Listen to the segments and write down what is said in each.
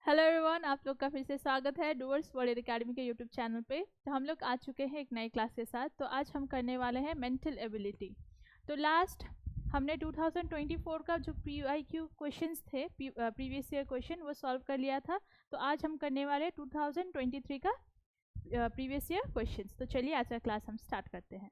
Hello everyone, आप लोग का फिर से स्वागत है डूअर्स वर्ल्ड एकेडमी के यूट्यूब चैनल पे। तो हम लोग आ चुके हैं एक नई क्लास के साथ। तो आज हम करने वाले हैं मेंटल एबिलिटी। तो लास्ट हमने 2024 का जो PYQ क्वेश्चंस थे, प्रीवियस ईयर क्वेश्चन, वो सॉल्व कर लिया था। तो आज हम करने वाले हैं 2023 का प्रीवियस ईयर क्वेश्चंस। तो चलिए आज का क्लास हम स्टार्ट करते हैं।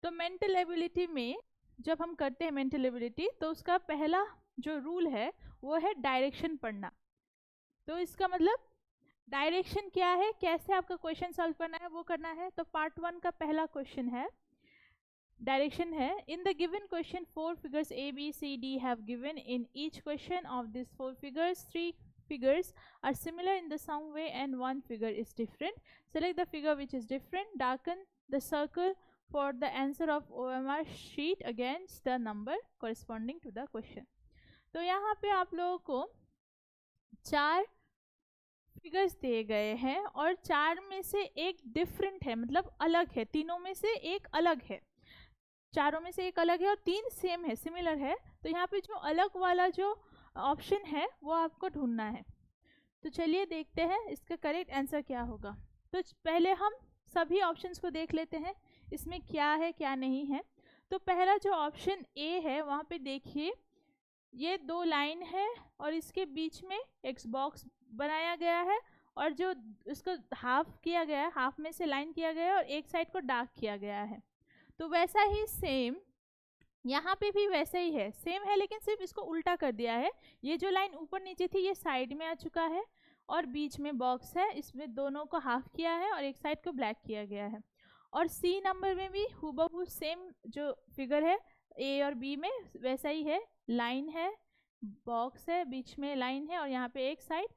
तो मेंटल एबिलिटी में जब हम करते हैं मेंटल एबिलिटी, तो उसका पहला जो रूल है वो है डायरेक्शन पढ़ना। तो इसका मतलब डायरेक्शन क्या है, कैसे आपका क्वेश्चन सॉल्व करना है वो करना है। तो पार्ट 1 का पहला क्वेश्चन है, डायरेक्शन है। In the given question 4 figures A, B, C, D have given in each question of this 4 figures 3 figures are similar in the some way and one figure is different. Select the figure which is different. Darken the circle for the answer of OMR sheet against the number corresponding to the question. तो यहाँ पे आप लोगों को 4 figures दिए गए हैं और 4 में से एक डिफरेंट है, मतलब अलग है। तीनों में से एक अलग है, चारों में से एक अलग है और 3 सेम है, सिमिलर है। तो यहाँ पे जो अलग वाला जो ऑप्शन है वो आपको ढूंढना है। तो चलिए देखते हैं इसका करेक्ट आंसर क्या होगा। तो पहले हम सभी ऑप्शंस को देख लेते हैं, इसमें क्या है क्या नहीं है। तो पहला जो ऑप्शन ए है, वहाँ पे देखिए ये 2 लाइन है और इसके बीच में एक्स बॉक्स बनाया गया है और जो इसको हाफ किया गया है, हाफ में से लाइन किया गया है और एक साइड को डार्क किया गया है। तो वैसा ही सेम यहाँ पे भी वैसा ही है, सेम है, लेकिन सिर्फ इसको उल्टा कर दिया है। ये जो लाइन ऊपर नीचे थी ये साइड में आ चुका है और बीच में बॉक्स है, इसमें दोनों को हाफ किया है और एक साइड को ब्लैक किया गया है। और सी नंबर में भी हूबहू सेम जो फिगर है ए और बी में वैसा ही है, लाइन है, बॉक्स है, बीच में लाइन है और यहाँ पे एक साइड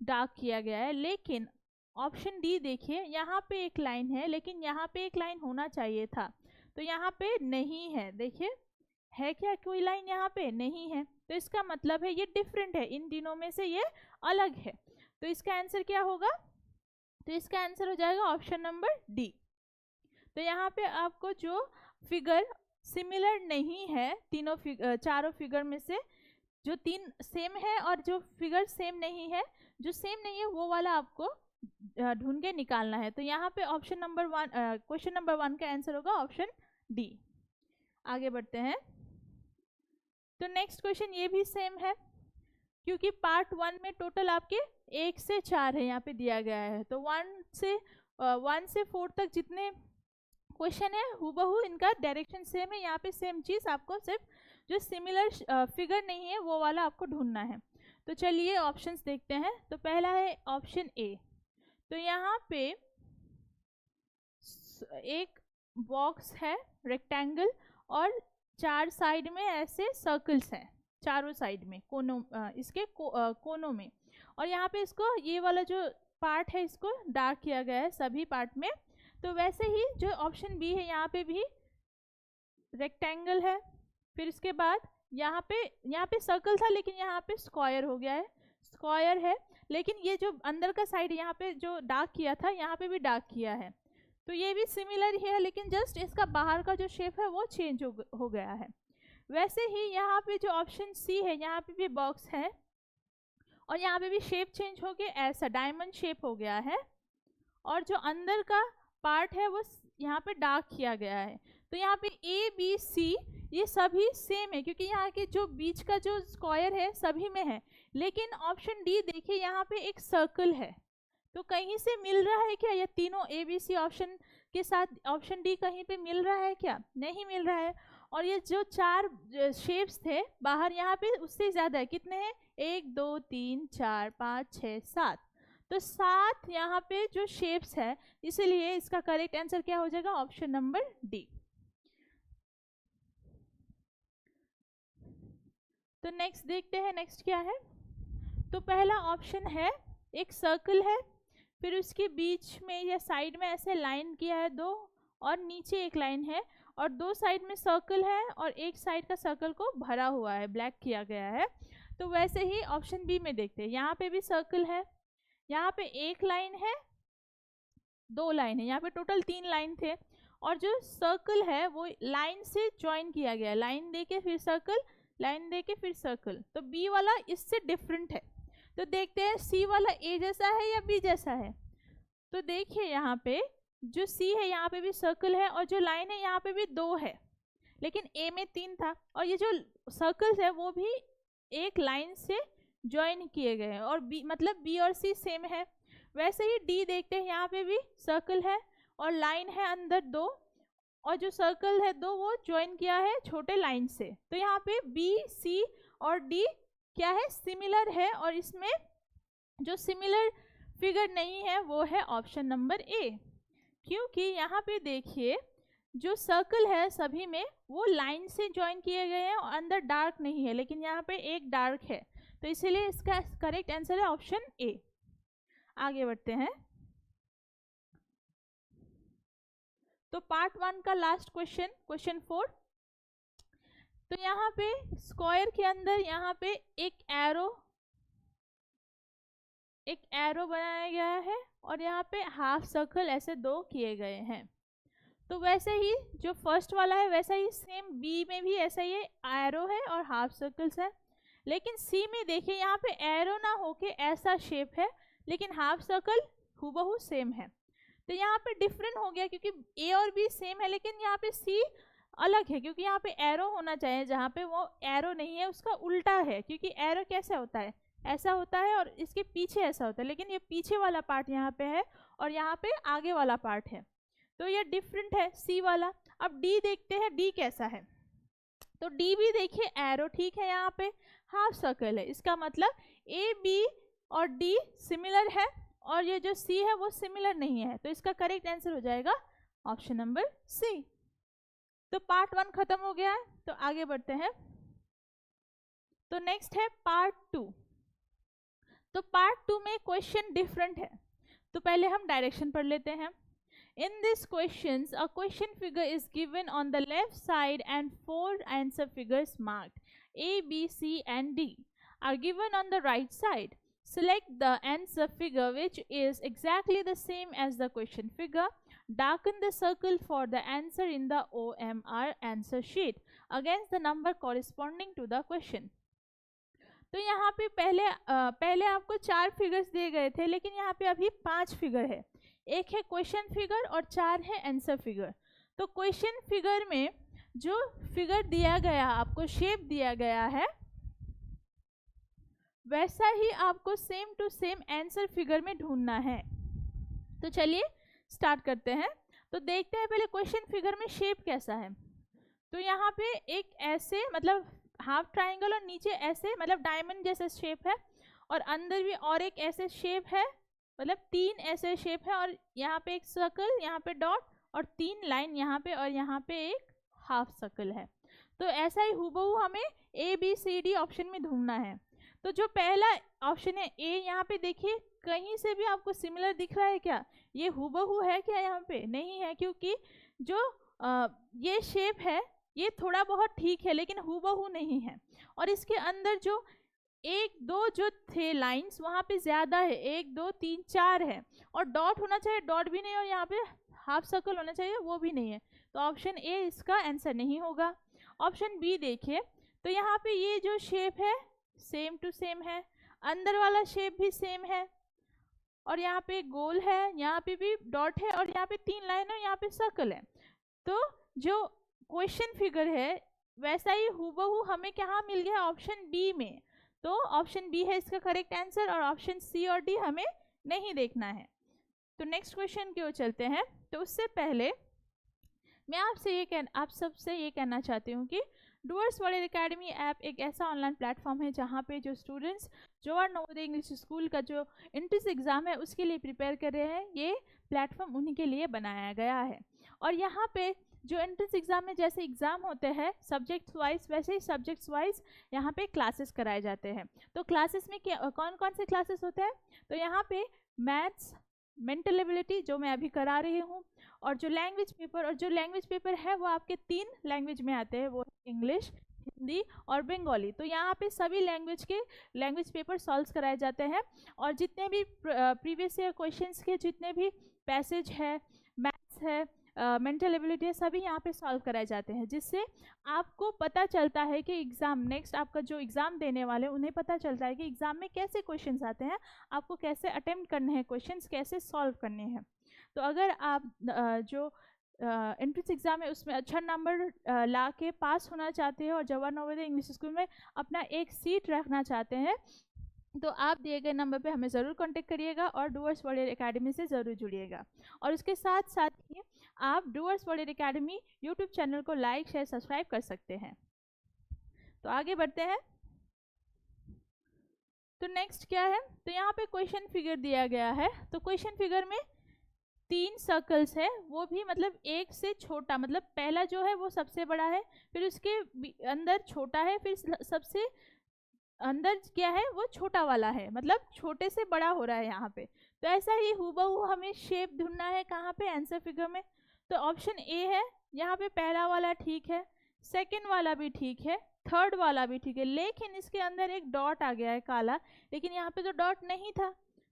डार्क किया गया है। लेकिन ऑप्शन डी देखिए, यहाँ पे एक लाइन है लेकिन यहाँ पे एक लाइन होना चाहिए था, तो यहाँ पे नहीं है। देखिए है क्या कोई लाइन, यहाँ पे नहीं है। तो इसका मतलब है ये डिफरेंट है, इन तीनों में से ये अलग है। तो इसका आंसर क्या होगा? तो इसका आंसर हो जाएगा ऑप्शन नंबर डी। तो यहाँ पे आपको जो फिगर सिमिलर नहीं है, चारों फिगर में से जो 3 सेम है और जो फिगर सेम नहीं है, जो सेम नहीं है वो वाला आपको ढूंढ के निकालना है। तो यहाँ पे ऑप्शन नंबर 1, क्वेश्चन नंबर 1 का आंसर होगा ऑप्शन डी। आगे बढ़ते हैं। तो नेक्स्ट क्वेश्चन ये भी सेम है, क्योंकि पार्ट 1 में टोटल आपके 1 से 4 है, यहाँ पे दिया गया है। तो 1 से 4 तक जितने क्वेश्चन है हूबहू इनका डायरेक्शन सेम है। यहाँ पे सेम चीज़, आपको सिर्फ जो सिमिलर फिगर नहीं है वो वाला आपको ढूंढना है। तो चलिए ऑप्शंस देखते हैं। तो पहला है ऑप्शन ए। तो यहाँ पे एक बॉक्स है रेक्टेंगल और 4 साइड में ऐसे सर्कल्स हैं, चारों साइड में कोनों, इसके कोनों में। और यहाँ पे इसको ये वाला जो पार्ट है इसको डार्क किया गया है सभी पार्ट में। तो वैसे ही जो ऑप्शन बी है, यहाँ पे भी रेक्टेंगल है, फिर इसके बाद यहाँ पे सर्कल था लेकिन यहाँ पे स्क्वायर हो गया है, स्क्वायर है। लेकिन ये जो अंदर का साइड यहाँ पे जो डार्क किया था, यहाँ पे भी डार्क किया है। तो ये भी सिमिलर ही है, लेकिन जस्ट इसका बाहर का जो शेप है वो चेंज हो गया है। वैसे ही यहाँ पे जो ऑप्शन सी है, यहाँ पे भी बॉक्स है और यहाँ पे भी शेप चेंज हो गया, ऐसा डायमंड शेप हो गया है और जो अंदर का पार्ट है वो यहाँ पे डार्क किया गया है। तो यहाँ पे ए बी सी ये सभी सेम है, क्योंकि यहाँ के जो बीच का जो स्क्वायर है सभी में है। लेकिन ऑप्शन डी देखिए, यहाँ पे एक सर्कल है। तो कहीं से मिल रहा है क्या? ये तीनों ए बी सी ऑप्शन के साथ ऑप्शन डी कहीं पे मिल रहा है क्या? नहीं मिल रहा है। और ये जो 4 शेप्स थे बाहर, यहाँ पे उससे ज़्यादा है। कितने हैं? 1 2 3 4 5 6 7। तो 7 यहाँ पे जो शेप्स है, इसीलिए इसका करेक्ट आंसर क्या हो जाएगा? Option number D. तो नेक्स्ट देखते हैं, नेक्स्ट क्या है। तो पहला ऑप्शन है, एक सर्कल है, फिर उसके बीच में या साइड में ऐसे लाइन किया है 2 और नीचे एक लाइन है और 2 साइड में सर्कल है और एक साइड का सर्कल को भरा हुआ है, ब्लैक किया गया है। तो वैसे ही ऑप्शन बी में देखते हैं, यहाँ पे भी सर्कल है, यहाँ पे एक लाइन है, 2 लाइन है, यहाँ पे टोटल 3 लाइन थे और जो सर्कल है वो लाइन से ज्वाइन किया गया है, लाइन देके फिर सर्कल, लाइन देके फिर सर्कल। तो बी वाला इससे डिफरेंट है। तो देखते हैं सी वाला ए जैसा है या बी जैसा है। तो देखिए यहाँ पे जो सी है यहाँ पे भी सर्कल है और जो लाइन है यहाँ पे भी 2 है, लेकिन ए में 3 था। और ये जो सर्कल्स है वो भी एक लाइन से ज्वाइन किए गए हैं और बी मतलब बी और सी सेम है। वैसे ही डी देखते हैं, यहाँ पे भी सर्कल है और लाइन है अंदर 2, और जो सर्कल है 2 वो ज्वाइन किया है छोटे लाइन से। तो यहाँ पे बी, सी और डी क्या है, सिमिलर है। और इसमें जो सिमिलर फिगर नहीं है वो है ऑप्शन नंबर ए, क्योंकि यहाँ पे देखिए जो सर्कल है सभी में वो लाइन से ज्वाइन किए गए हैं और अंदर डार्क नहीं है, लेकिन यहाँ पे एक डार्क है। तो इसीलिए इसका करेक्ट आंसर है ऑप्शन ए। आगे बढ़ते हैं। तो पार्ट 1 का लास्ट क्वेश्चन, क्वेश्चन 4। तो यहाँ पे स्क्वायर के अंदर यहाँ पे एक एरो बनाया गया है और यहाँ पे हाफ सर्कल ऐसे 2 किए गए हैं। तो वैसे ही जो फर्स्ट वाला है वैसा ही सेम बी में भी ऐसा ही एरो है और हाफ सर्कल्स है। लेकिन सी में देखिए यहाँ पे एरो ना होके ऐसा शेप है, लेकिन हाफ सर्कल हूबहू सेम है। तो यहाँ पे डिफरेंट हो गया क्योंकि ए और बी सेम है, लेकिन यहाँ पे सी अलग है क्योंकि यहाँ पे एरो होना चाहिए, जहाँ पे वो एरो नहीं है उसका उल्टा है। क्योंकि एरो कैसे होता है, ऐसा होता है और इसके पीछे ऐसा होता है, लेकिन ये पीछे वाला पार्ट यहाँ पे है और यहाँ पे आगे वाला पार्ट है। तो ये डिफरेंट है सी वाला। अब डी देखते हैं, डी कैसा है। तो डी भी देखिए एरो ठीक है, यहाँ पे हाफ सर्कल है, इसका मतलब ए बी और डी सिमिलर है और ये जो सी है वो सिमिलर नहीं है। तो इसका करेक्ट आंसर हो जाएगा ऑप्शन नंबर सी। तो पार्ट 1 खत्म हो गया है। तो आगे बढ़ते हैं। तो नेक्स्ट है पार्ट 2। तो पार्ट 2 में क्वेश्चन डिफरेंट है। तो पहले हम डायरेक्शन पढ़ लेते हैं। In this questions, a question figure is given on the left side and 4 answer figures marked A, B, C and D are given on the right side. Select the answer figure which is exactly the same as the question figure. Darken the circle for the answer in the OMR answer sheet against the number corresponding to the question. तो यहाँ पे पहले आपको 4 figures दिए गए थे, लेकिन यहाँ पे अभी 5 फिगर है। एक है क्वेश्चन फिगर और 4 है आंसर फिगर। तो क्वेश्चन फिगर में जो फिगर दिया गया, आपको शेप दिया गया है, वैसा ही आपको same to same answer figure में ढूंढना है। तो चलिए स्टार्ट करते हैं। तो देखते हैं पहले क्वेश्चन फिगर में शेप कैसा है। तो यहाँ पे एक ऐसे मतलब हाफ ट्राइंगल और नीचे ऐसे मतलब डायमंड जैसा शेप है और अंदर भी और एक ऐसे शेप है, मतलब 3 ऐसे शेप है और यहाँ पे एक सर्कल, यहाँ पे डॉट और 3 लाइन यहाँ पे और यहाँ पे एक हाफ सर्कल है। तो ऐसा ही हूबहू हमें A B C D option में ढूंढना है। तो जो पहला ऑप्शन है ए, यहाँ पे देखिए कहीं से भी आपको सिमिलर दिख रहा है क्या? ये हूबहू है क्या? यहाँ पे नहीं है, क्योंकि जो ये शेप है ये थोड़ा बहुत ठीक है लेकिन हूबहू नहीं है। और इसके अंदर जो 1 2 जो थे लाइंस वहाँ पे ज़्यादा है, 1 2 3 4 है और डॉट होना चाहिए, डॉट भी नहीं, और यहाँ पे हाफ सर्कल होना चाहिए, वो भी नहीं है। तो ऑप्शन ए इसका आंसर नहीं होगा। ऑप्शन बी देखिए, तो यहाँ पे ये जो शेप है सेम टू सेम है, अंदर वाला शेप भी सेम है और यहाँ पे गोल है, यहाँ पे भी डॉट है और यहाँ पे 3 लाइन है, यहाँ पे सर्कल है। तो जो क्वेश्चन फिगर है वैसा ही हूबहू हमें कहाँ मिल गया? ऑप्शन बी में। तो ऑप्शन बी है इसका करेक्ट आंसर और ऑप्शन सी और डी हमें नहीं देखना है। तो नेक्स्ट क्वेश्चन की ओर चलते हैं। तो उससे पहले मैं आप सबसे ये कहना चाहती हूँ कि डूअर्स वर्ल्ड एकेडमी ऐप एक ऐसा ऑनलाइन प्लेटफॉर्म है जहाँ पे जो स्टूडेंट्स जोहार नवोदय इंग्लिश स्कूल का जो एंट्रेंस एग्ज़ाम है उसके लिए प्रिपेयर कर रहे हैं, ये प्लेटफॉर्म उन्हीं के लिए बनाया गया है। और यहाँ पे जो एंट्रेंस एग्ज़ाम में जैसे एग्ज़ाम होते हैं सब्जेक्ट्स वाइज, वैसे ही सब्जेक्ट्स वाइज यहाँ पे क्लासेस कराए जाते हैं। तो क्लासेस में कौन कौन से क्लासेस होते हैं? तो यहाँ पे मैथ्स, मेंटल एबिलिटी जो मैं अभी करा रही हूँ, और जो लैंग्वेज पेपर है वो आपके 3 लैंग्वेज में आते हैं, वो इंग्लिश, हिंदी और बंगाली। तो यहाँ पे सभी लैंग्वेज पेपर सॉल्व कराए जाते हैं और जितने भी प्रीवियस ईयर क्वेश्चंस के जितने भी पैसेज है, मैथ्स है, मेंटल एबिलिटी है, सभी यहाँ पे सॉल्व कराए जाते हैं, जिससे आपको पता चलता है कि एग्ज़ाम नेक्स्ट आपका जो एग्ज़ाम देने वाले उन्हें पता चलता है कि एग्ज़ाम में कैसे क्वेश्चंस आते हैं, आपको कैसे अटेम्प्ट करने हैं क्वेश्चंस, कैसे सॉल्व करने हैं। तो अगर आप जो एंट्रेंस एग्ज़ाम है उसमें अच्छा नंबर ला के पास होना चाहते हैं और जवाहर नवोदय इंग्लिश स्कूल में अपना एक सीट रखना चाहते हैं, तो आप दिए गए नंबर पे हमें ज़रूर कांटेक्ट करिएगा और डूअर्स वर्ल्ड एकेडमी से ज़रूर जुड़िएगा। और उसके साथ साथ ही आप Doers World Academy YouTube channel को लाइक शेयर सब्सक्राइब कर सकते हैं। तो आगे बढ़ते हैं। तो नेक्स्ट क्या है, तो यहाँ पे क्वेश्चन फिगर दिया गया है। तो क्वेश्चन फिगर में 3 सर्कल्स है, वो भी मतलब एक से छोटा, मतलब पहला जो है वो सबसे बड़ा है, फिर उसके अंदर छोटा है, फिर सबसे अंदर क्या है वो छोटा वाला है, मतलब छोटे से बड़ा हो रहा है यहाँ पे। तो ऐसा ही हूबहू हमें शेप ढूंढना है कहाँ पे, आंसर फिगर में। तो ऑप्शन ए है, यहाँ पे पहला वाला ठीक है, सेकंड वाला भी ठीक है, थर्ड वाला भी ठीक है, लेकिन इसके अंदर एक डॉट आ गया है काला, लेकिन यहाँ पे तो डॉट नहीं था,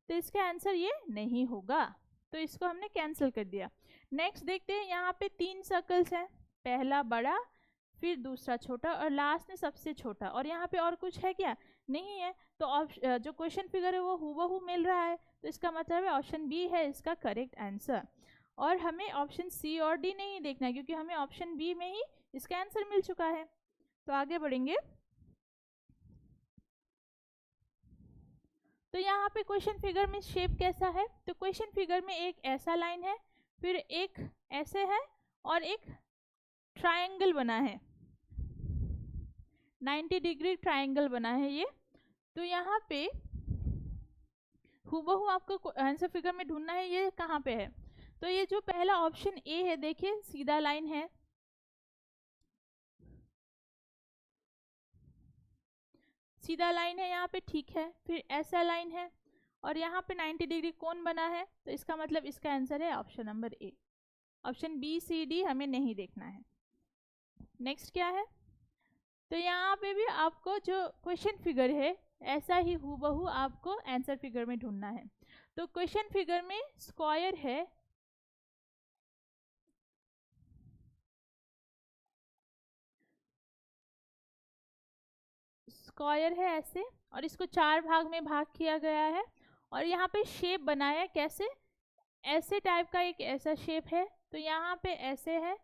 तो इसका आंसर ये नहीं होगा, तो इसको हमने कैंसिल कर दिया। नेक्स्ट देखते हैं, यहाँ पे 3 सर्कल्स हैं, पहला बड़ा, फिर दूसरा छोटा और लास्ट में सबसे छोटा, और यहाँ पे और कुछ है क्या, नहीं है। तो जो क्वेश्चन फिगर है वो हूबहू मिल रहा है, तो इसका मतलब है ऑप्शन बी है इसका करेक्ट आंसर। और हमें ऑप्शन सी और डी नहीं देखना है, क्योंकि हमें ऑप्शन बी में ही इसका आंसर मिल चुका है। तो आगे बढ़ेंगे। तो यहाँ पे क्वेश्चन फिगर में शेप कैसा है, तो क्वेश्चन फिगर में एक ऐसा लाइन है, फिर एक ऐसे है और एक ट्रायंगल बना है, 90 डिग्री ट्रायंगल बना है ये। तो यहाँ पे हूबहू आपको आंसर फिगर में ढूंढना है, ये कहाँ पे है। तो ये जो पहला ऑप्शन ए है, देखिए सीधा लाइन है, सीधा लाइन है यहाँ पे, ठीक है, फिर ऐसा लाइन है और यहाँ पे 90 डिग्री कोण बना है, तो इसका मतलब इसका आंसर है option number A. Option B C D हमें नहीं देखना है। नेक्स्ट क्या है, तो यहाँ पे भी आपको जो क्वेश्चन फिगर है ऐसा ही हूबहू आपको आंसर फिगर में ढूंढना है। तो क्वेश्चन फिगर में स्क्वायर है, स्क्वायर है ऐसे, और इसको 4 भाग में भाग किया गया है, और यहाँ पे शेप बनाया कैसे, ऐसे टाइप का एक ऐसा शेप है, तो यहाँ पे ऐसे है,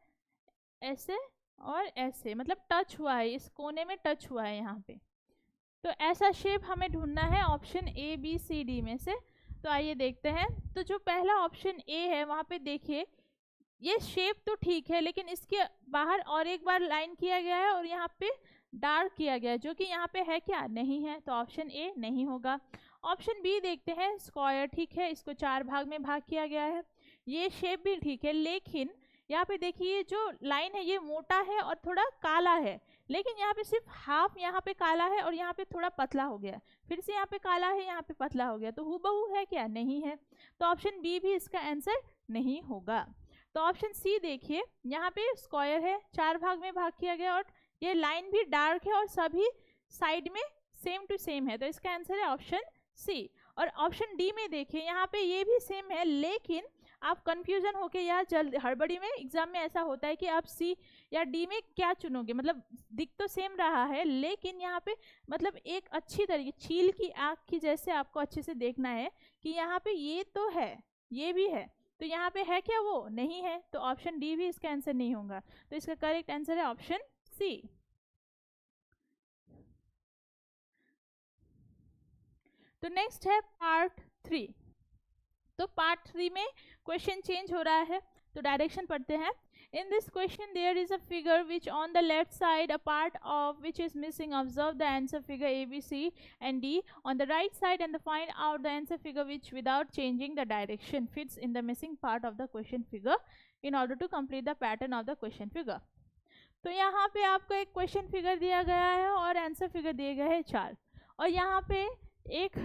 ऐसे और ऐसे, मतलब टच हुआ है, इस कोने में टच हुआ है यहाँ पे। तो ऐसा शेप हमें ढूंढना है option A B C D में से। तो आइए देखते हैं। तो जो पहला ऑप्शन ए है वहाँ पे देखिए, ये शेप तो ठीक है, लेकिन इसके बाहर और एक बार लाइन किया गया है और यहाँ पे डार्क किया गया है, जो कि यहाँ पे है क्या, नहीं है, तो ऑप्शन ए नहीं होगा। ऑप्शन बी देखते हैं, स्क्वायर ठीक है, इसको 4 भाग में भाग किया गया है, ये शेप भी ठीक है, लेकिन यहाँ पे देखिए जो लाइन है ये मोटा है और थोड़ा काला है, लेकिन यहाँ पे सिर्फ हाफ यहाँ पे काला है और यहाँ पे थोड़ा पतला हो गया, फिर से यहाँ पे काला है, यहाँ पे पतला हो गया, तो हूबहू है क्या, नहीं है, तो ऑप्शन बी भी इसका आंसर नहीं होगा। तो ऑप्शन सी देखिए, यहाँ पे स्क्वायर है, 4 भाग में भाग किया गया और ये लाइन भी डार्क है और सभी साइड में सेम टू सेम है, तो इसका आंसर है ऑप्शन सी। और ऑप्शन डी में देखिए, यहाँ पे ये भी सेम है, लेकिन आप कंफ्यूजन होके या जल्द हड़बड़ी में एग्जाम में ऐसा होता है कि आप सी या डी में क्या चुनोगे, मतलब दिख तो सेम रहा है, लेकिन यहाँ पे मतलब एक अच्छी तरीके चील की आँख की जैसे आपको अच्छे से देखना है कि यहाँ पे ये तो है, ये भी है, तो यहाँ पे है क्या, वो नहीं है, तो ऑप्शन डी भी इसका आंसर नहीं होगा, तो इसका करेक्ट आंसर है ऑप्शन सी। तो नेक्स्ट है पार्ट 3। तो पार्ट 3 में क्वेश्चन चेंज हो रहा है, तो डायरेक्शन पढ़ते हैं। In this question there is a figure which on the left side a part of which is missing. Observe the answer figure A, B, C and D on the right side and find out the answer figure which without changing the direction fits in the missing part of the question figure in order to complete the pattern of the question figure. तो यहाँ पे आपको एक question figure दिया गया है और answer figure दिए गए हैं 4, और यहाँ पे एक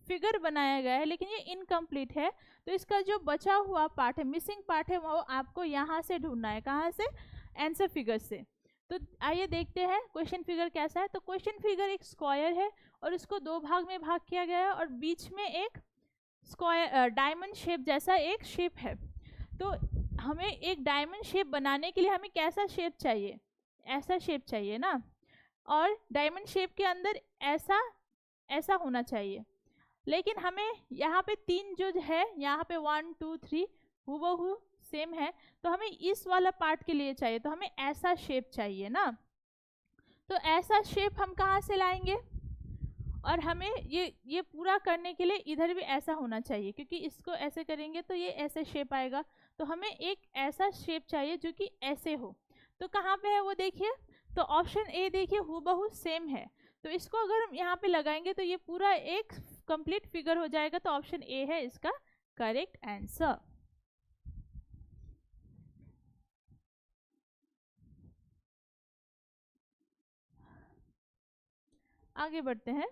फिगर बनाया गया है, लेकिन ये इनकम्प्लीट है, तो इसका जो बचा हुआ पार्ट है, मिसिंग पार्ट है, वो आपको यहाँ से ढूंढना है, कहाँ से, आंसर फिगर से। तो आइए देखते हैं क्वेश्चन फिगर कैसा है। तो क्वेश्चन फिगर एक स्क्वायर है और इसको 2 भाग में भाग किया गया है और बीच में एक स्क्वायर डायमंड शेप जैसा एक शेप है। तो हमें एक डायमंड शेप बनाने के लिए हमें कैसा शेप चाहिए, ऐसा शेप चाहिए ना, और डायमंड शेप के अंदर ऐसा ऐसा होना चाहिए। लेकिन हमें यहाँ पे 3 जो है, यहाँ पे 1 2 3 हूबहू सेम है, तो हमें इस वाला पार्ट के लिए चाहिए, तो हमें ऐसा शेप चाहिए ना। तो ऐसा शेप हम कहाँ से लाएंगे, और हमें ये पूरा करने के लिए इधर भी ऐसा होना चाहिए, क्योंकि इसको ऐसे करेंगे तो ये ऐसे शेप आएगा। तो हमें एक ऐसा शेप चाहिए जो कि ऐसे हो। तो कहाँ पे है वो देखिए, तो ऑप्शन ए देखिए हूबहू सेम है, तो इसको अगर हम यहाँ पे लगाएंगे तो ये पूरा एक कंप्लीट फिगर हो जाएगा। तो ऑप्शन ए है इसका करेक्ट आंसर। आगे बढ़ते हैं।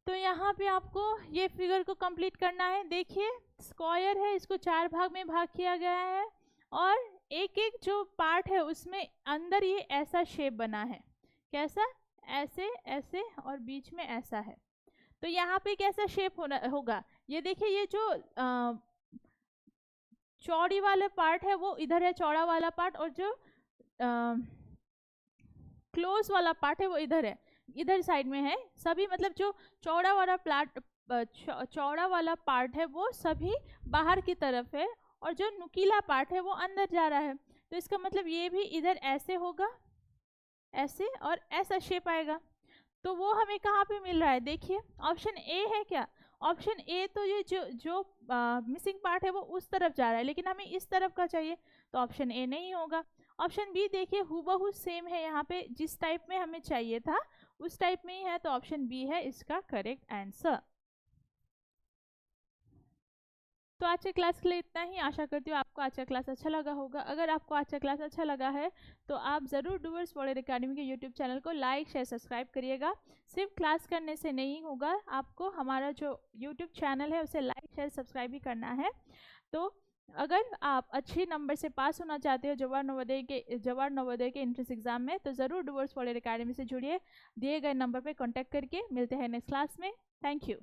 तो यहाँ पे आपको ये फिगर को कंप्लीट करना है। देखिए स्क्वायर है, इसको 4 भाग में भाग किया गया है, और एक एक जो पार्ट है उसमें अंदर ये ऐसा शेप बना है। कैसा, ऐसे ऐसे, और बीच में ऐसा है। तो यहाँ पे कैसा शेप होगा, ये देखिए ये जो चौड़ी वाला पार्ट है वो इधर है, चौड़ा वाला पार्ट, और जो क्लोज वाला पार्ट है वो इधर है, इधर साइड में है सभी। मतलब जो चौड़ा वाला चौड़ा वाला पार्ट है वो सभी बाहर की तरफ है, और जो नुकीला पार्ट है वो अंदर जा रहा है। तो इसका मतलब ये भी इधर ऐसे होगा, ऐसे, और ऐसा शेप आएगा। तो वो हमें कहाँ पे मिल रहा है, देखिए ऑप्शन ए है क्या। ऑप्शन ए तो ये जो मिसिंग पार्ट है वो उस तरफ जा रहा है, लेकिन हमें इस तरफ का चाहिए, तो ऑप्शन ए नहीं होगा। ऑप्शन बी देखिए हूबहू सेम है, यहाँ पे जिस टाइप में हमें चाहिए था उस टाइप में ही है, तो ऑप्शन बी है इसका करेक्ट आंसर। तो आज के क्लास के लिए इतना ही। आशा करती हूँ आपको आज का क्लास अच्छा लगा होगा। अगर आपको आज का क्लास अच्छा लगा है तो आप ज़रूर डूवर्स वॉरियर एकेडमी के यूट्यूब चैनल को लाइक शेयर सब्सक्राइब करिएगा। सिर्फ क्लास करने से नहीं होगा, आपको हमारा जो यूट्यूब चैनल है उसे लाइक शेयर सब्सक्राइब भी करना है। तो अगर आप अच्छे नंबर से पास होना चाहते हो जवाहर नवोदय के एंट्रेंस एग्जाम में, तो ज़रूर डूवर्स वॉरियर एकेडमी से जुड़िए। दिए गए नंबर पर कॉन्टैक्ट करके मिलते हैं नेक्स्ट क्लास में। Thank you.